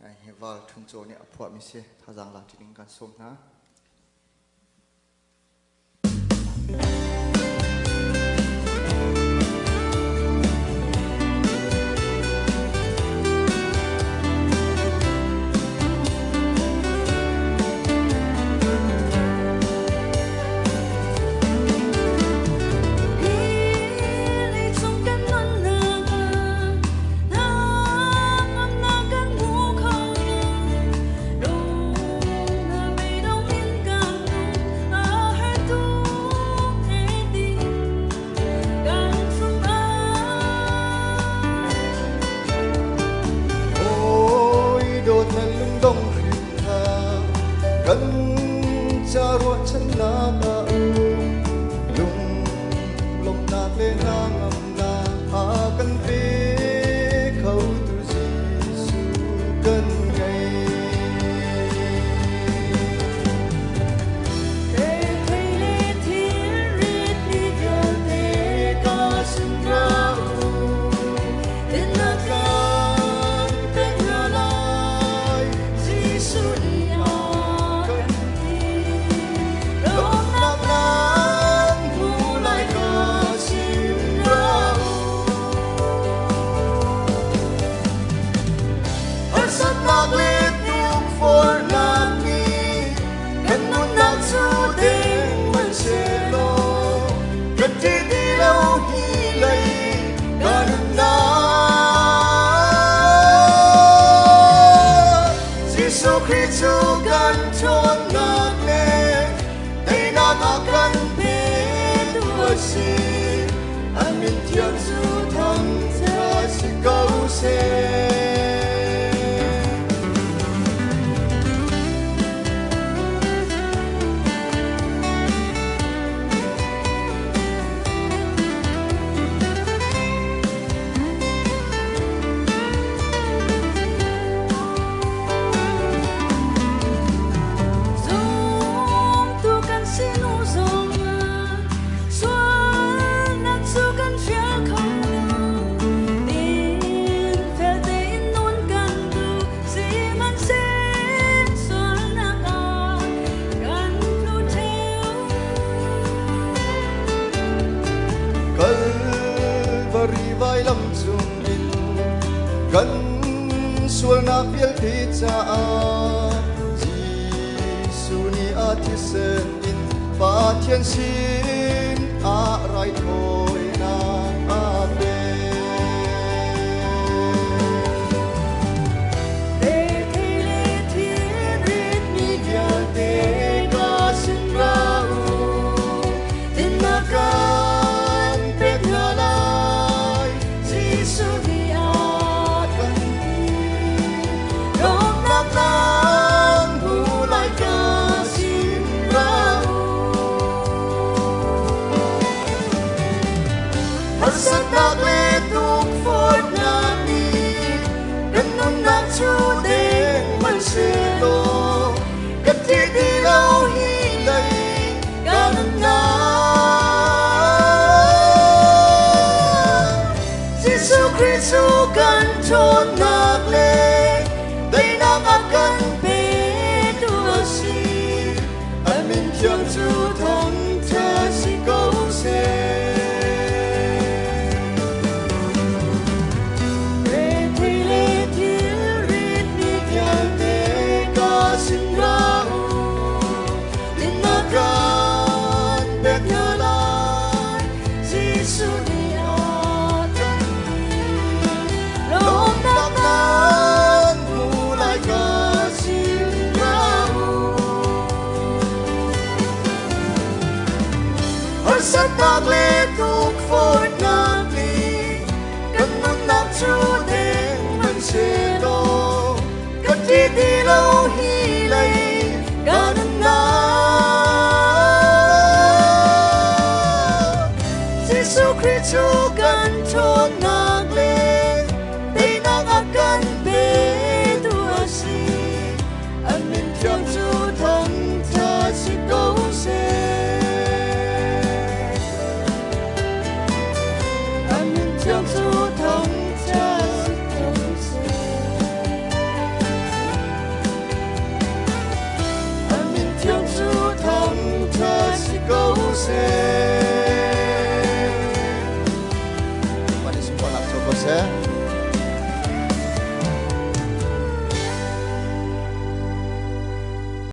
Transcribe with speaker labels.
Speaker 1: Heval thung cho ni apua mi se thazang la tining kan som na Charua chana ba lung lom na le na ngam na a kan pe khâu tu Giêsu kan ngai
Speaker 2: để thấy lẽ thiên riết đi theo thế ca sinh ra đến là can tên ngờ lại Giêsu đi Chúa cần chôn ngạc nè, đây là ngạc cần biết đua si, anh mình thiên du thăng ra si câu xe.
Speaker 1: Calvary vai lam chung in kan sual na fiel thi cha Giêsu ni a thi sen in pa thiên sin a rai thôi na a be
Speaker 2: để thấy lẽ thiên riết đi theo thế ca sinh ra đến là can biết ngờ lại Giêsu đi a cần
Speaker 1: Lom nak lang hulai ka sin ra Hasat nak le tuk fort na mi Ganun nak chu deng man se lo Kati di lau hilay ganun na Giêsu Christu kan chôn nak le Đây nak akan pe đua si Anh mình thiên du thăng cha si câu xe
Speaker 2: để thấy lẽ thiên riết đi theo thế ca sinh ra
Speaker 1: Đến na kan bet ngờ lại
Speaker 2: Giêsu đi a cần
Speaker 1: Lom nak thế